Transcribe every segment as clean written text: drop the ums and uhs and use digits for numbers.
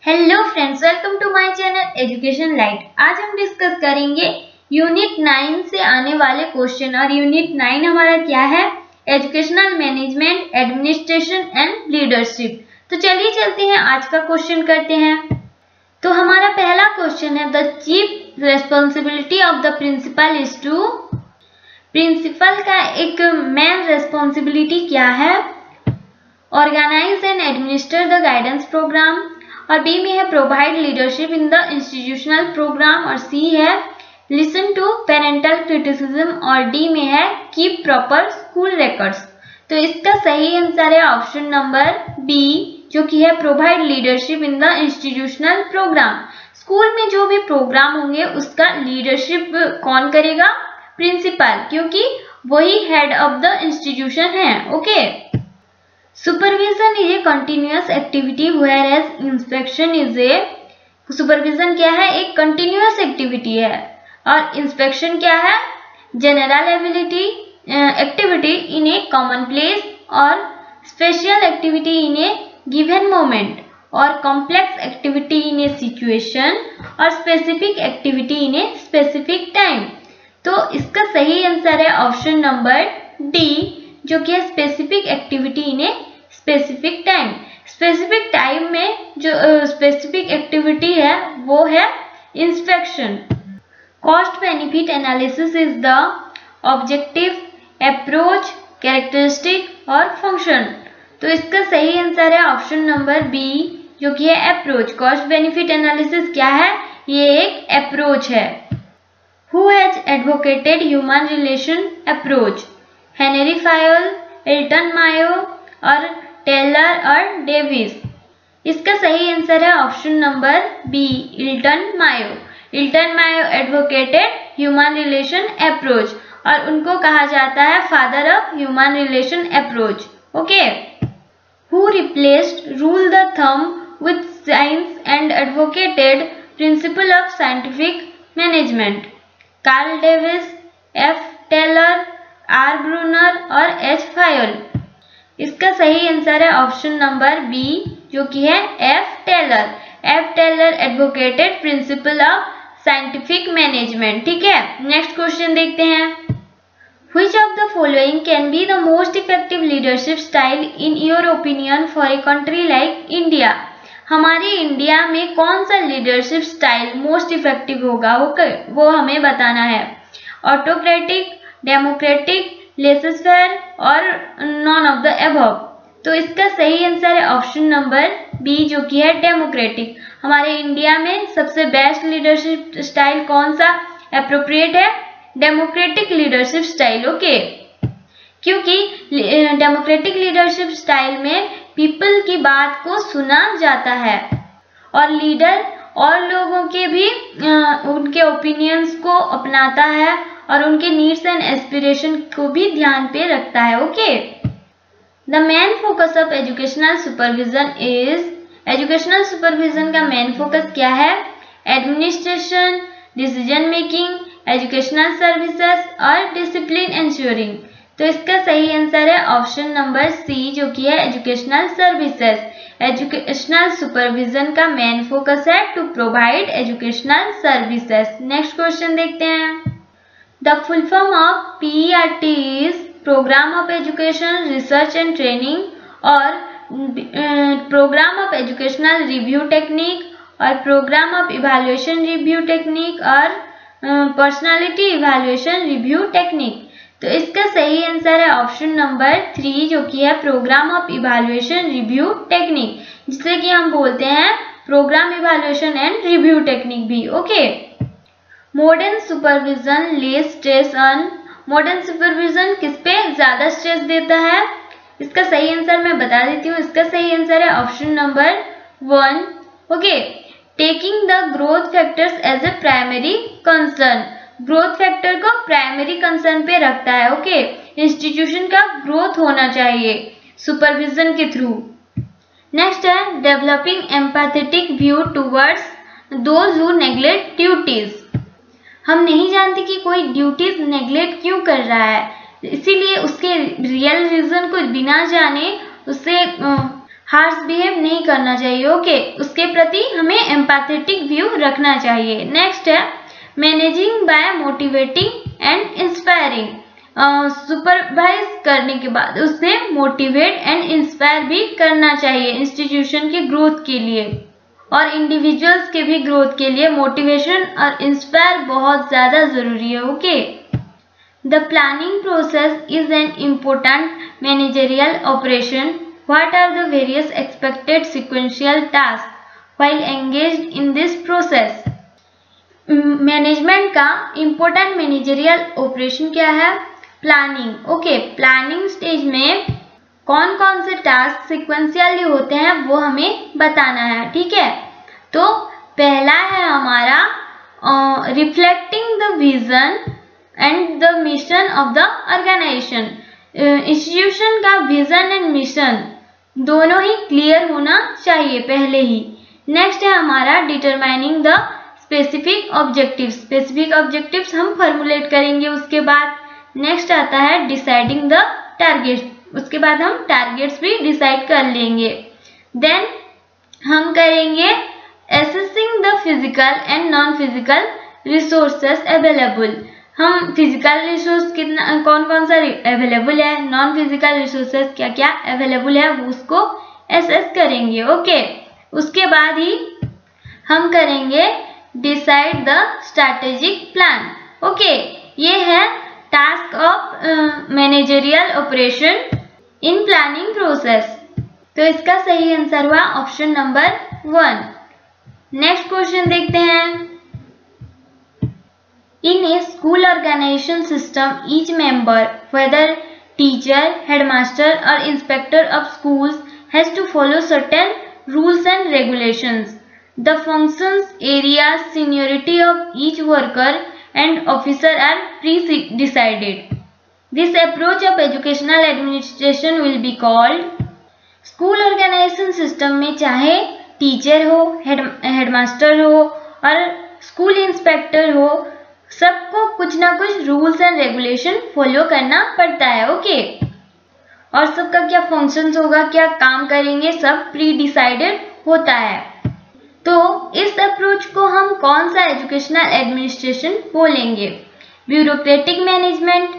Hello friends, welcome to my channel education light. आज हम discuss करेंगे यूनिट 9 से आने वाले क्वेश्चन। और यूनिट 9 हमारा क्या है? Educational management, administration and leadership. तो चलिए चलते हैं, आज का क्वेश्चन करते हैं। तो हमारा पहला क्वेश्चन है, the chief responsibility of the principal is to. Principal का एक मेन रेस्पॉन्सिबिलिटी क्या है? Organise and administer the guidance programme. और बी में है provide leadership in the institutional programme. और सी है लिसन टू पेरेंटल क्रिटिसिज्म। और डी में है कीप प्रॉपर स्कूल रिकॉर्ड्स। तो इसका सही आंसर है ऑप्शन नंबर बी, जो कि है provide leadership in the institutional programme. School में जो भी प्रोग्राम होंगे उसका लीडरशिप कौन करेगा? प्रिंसिपल, क्योंकि वही हेड ऑफ द इंस्टीट्यूशन है। Okay. Supervision is a continuous activity whereas inspection is a. Supervision क्या है? एक कंटिन्यूअस एक्टिविटी है। और इंस्पेक्शन क्या है? General activity in a common place और special activity in a given moment और complex activity in a situation और specific activity in a specific time. तो इसका सही आंसर है ऑप्शन नंबर डी, जो कि है specific activity in a specific time. Specific time में जो स्पेसिफिक एक्टिविटी है वो है inspection. Cost benefit analysis is the objective, approach, characteristic और फंक्शन। तो इसका सही आंसर है ऑप्शन नंबर बी, जो कि है अप्रोच। कॉस्ट बेनिफिट एनालिसिस क्या है? ये एक अप्रोच है। Who has advocated human relation approach? Henry Fayol, Elton Mayo और टेलर और डेविस। इसका सही आंसर है option number B, Elton Mayo. Elton Mayo advocated human relation approach और उनको कहा जाता है father of human relation approach. Okay. Who replaced rule the thumb with science and advocated principle of scientific management? Karl Davis, F Taylor, R Bruner और H Fayol. इसका सही answer है option number B, जो कि है F Taylor. F Taylor advocated principle of scientific management. ठीक है, next question देखते हैं। Which of the following can be the most effective leadership style in your opinion for a country like India? हमारे India में कौन सा leadership style most effective होगा वो हमें बताना है। ऑटोक्रेटिक, डेमोक्रेटिक, लेसेस-फेयर और नॉन ऑफ द अबव। तो इसका सही आंसर है ऑप्शन नंबर बी, जो कि है डेमोक्रेटिक। हमारे इंडिया में सबसे बेस्ट लीडरशिप स्टाइल कौन सा एप्रोप्रिएट है? Democratic leadership style. ओके। क्योंकि डेमोक्रेटिक लीडरशिप स्टाइल में पीपल की बात को सुना जाता है और लीडर और लोगों के भी उनके ओपिनियंस को अपनाता है और उनके नीड्स एंड एस्पिरेशन को भी ध्यान पे रखता है। Okay. The main focus of educational supervision is. Educational supervision का मेन फोकस क्या है? Administration, decision making, educational services और डिसिप्लिन एंश्योरिंग। तो इसका सही आंसर है ऑप्शन नंबर सी, जो कि है एजुकेशनल सर्विसेज। एजुकेशनल सुपरविजन का मेन फोकस है to provide educational services. Next question देखते हैं। The full form of PERT is programme of education, research and training और programme of educational review technique और programme of evaluation review technique और personality evaluation review technique. तो इसका सही answer है option number 3, जो कि है programme of evaluation review technique, जिसे कि हम बोलते हैं programme evaluation and review technique भी। Okay. Modern supervision lay stress on. Modern supervision किस पे ज्यादा स्ट्रेस देता है? इसका सही आंसर मैं बता देती हूँ। इसका सही आंसर है option number 1। Okay. Taking the growth factors as a primary concern. Growth factor को प्राइमरी कंसर्न पे रखता है। ओके। इंस्टीट्यूशन का ग्रोथ होना चाहिए सुपरविजन के थ्रू। नेक्स्ट है developing empathetic view towards those who neglect duties. हम नहीं जानते कि कोई ड्यूटीज नेग्लेक्ट क्यों कर रहा है, इसीलिए उसके रियल रीजन को बिना जाने उससे हार्श बिहेव नहीं करना चाहिए। ओके, उसके प्रति हमें एम्पैथेटिक व्यू रखना चाहिए। नेक्स्ट है managing by motivating and inspiring. Supervise करने के बाद उसे मोटिवेट एंड इंस्पायर भी करना चाहिए इंस्टीट्यूशन के ग्रोथ के लिए और इंडिविजुअल्स के भी ग्रोथ के लिए मोटिवेशन और इंस्पायर बहुत ज़्यादा ज़रूरी है। Okay, the planning process is an important managerial operation. What are the various expected sequential tasks while engaged in this process? Management का इम्पोर्टेंट मैनेजरियल ऑपरेशन क्या है? प्लानिंग। ओके, प्लानिंग स्टेज में कौन कौन से टास्क सिक्वेंशियली होते हैं वो हमें बताना है। ठीक है, तो पहला है हमारा reflecting the vision and the mission of the organisation. Institution का विजन एंड मिशन दोनों ही क्लियर होना चाहिए पहले ही। नेक्स्ट है हमारा determining the specific objectives. Specific objectives हम फॉर्मुलेट करेंगे उसके बाद। नेक्स्ट आता है डिसाइडिंग द टारगेट्स। उसके बाद हम टारगेट्स भी डिसाइड कर लेंगे। देन हम करेंगे assessing the physical and non physical resources available. हम फिजिकल रिसोर्स कितना कौन कौन सा अवेलेबल है, नॉन फिजिकल रिसोर्सेस क्या क्या अवेलेबल है वो उसको एसेस करेंगे। ओके, उसके बाद ही हम करेंगे decide the strategic plan. Okay, ये है task of managerial operation in planning process. तो इसका सही आंसर हुआ ऑप्शन नंबर 1। नेक्स्ट क्वेश्चन देखते हैं। In a school organization system, each member, whether teacher, headmaster or inspector of schools, has to follow certain rules and regulations. The functions, areas, seniority of each worker and officer are pre-decided. This approach of educational administration will be called school organization system में चाहे teacher हो, headmaster हो और school inspector हो, सबको कुछ ना कुछ रूल्स एंड रेगुलेशन फॉलो करना पड़ता है। ओके, और सबका क्या फंक्शंस होगा, क्या काम करेंगे, सब प्री डिसाइडेड होता है। तो इस अप्रोच को हम कौन सा एजुकेशनल एडमिनिस्ट्रेशन बोलेंगे? ब्यूरोक्रेटिक मैनेजमेंट,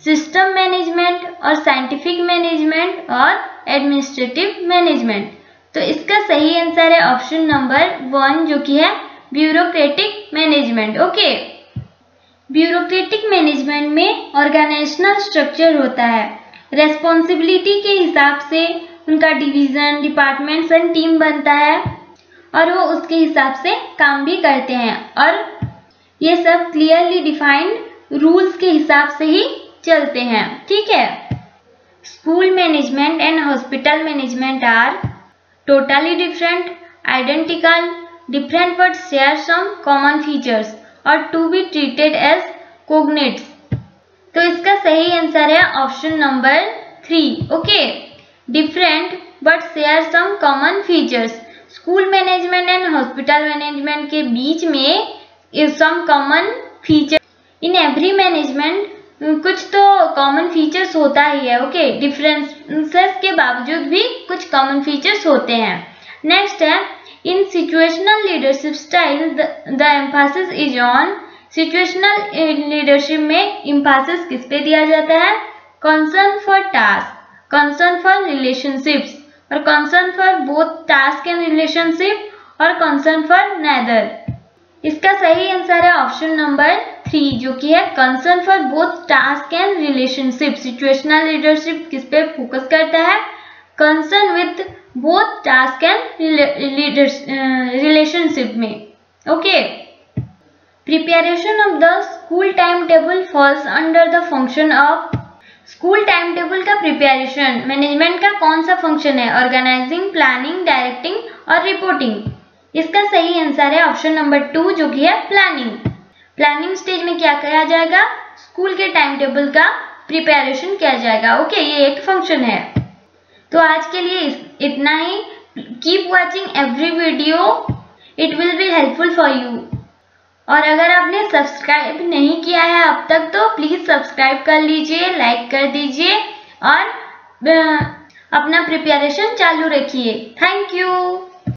सिस्टम मैनेजमेंट और साइंटिफिक मैनेजमेंट और एडमिनिस्ट्रेटिव मैनेजमेंट। तो इसका सही आंसर है ऑप्शन नंबर 1 जो कि है bureaucratic management. Okay, bureaucratic management में ऑर्गेनाइजेशनल स्ट्रक्चर होता है। रेस्पॉन्सिबिलिटी के हिसाब से उनका डिवीजन, डिपार्टमेंट्स एंड टीम बनता है और वो उसके हिसाब से काम भी करते हैं और ये सब क्लियरली डिफाइंड रूल्स के हिसाब से ही चलते हैं। ठीक है, school management and hospital management are totally different, identical, different but share some common features और to be treated as cognates. तो इसका सही आंसर है option number 3। Okay, different but share some common features. School management and hospital management के बीच में some common feature. In every management कुछ तो कॉमन फीचर्स होता ही है। ओके, डिफरेंसेस के बावजूद भी कुछ कॉमन फीचर्स होते हैं। नेक्स्ट है In situational leadership style, the emphasis is on situational leadership में emphasis किस पे दिया जाता है? Concern for task, concern for relationships और concern for both task and relationship और concern for neither। इसका सही आंसर है ऑप्शन नंबर 3 जो कि है concern for both task and relationship। Situational leadership किस पे फोकस करता है? Concern with both task and relationship में। Okay, preparation of the school time table falls under the function of. School time table का preparation management का कौन सा function है? ऑर्गेनाइजिंग, प्लानिंग, डायरेक्टिंग और रिपोर्टिंग। इसका सही आंसर है ऑप्शन नंबर 2 जो कि है प्लानिंग। प्लानिंग स्टेज में क्या किया जाएगा? स्कूल के टाइम टेबल का प्रिपेरेशन किया जाएगा। ओके, ये एक फंक्शन है। तो आज के लिए इतना ही। Keep watching every video, it will be helpful for you. और अगर आपने सब्सक्राइब नहीं किया है अब तक तो प्लीज सब्सक्राइब कर लीजिए, लाइक कर दीजिए अपना प्रिपरेशन चालू रखिए। Thank you.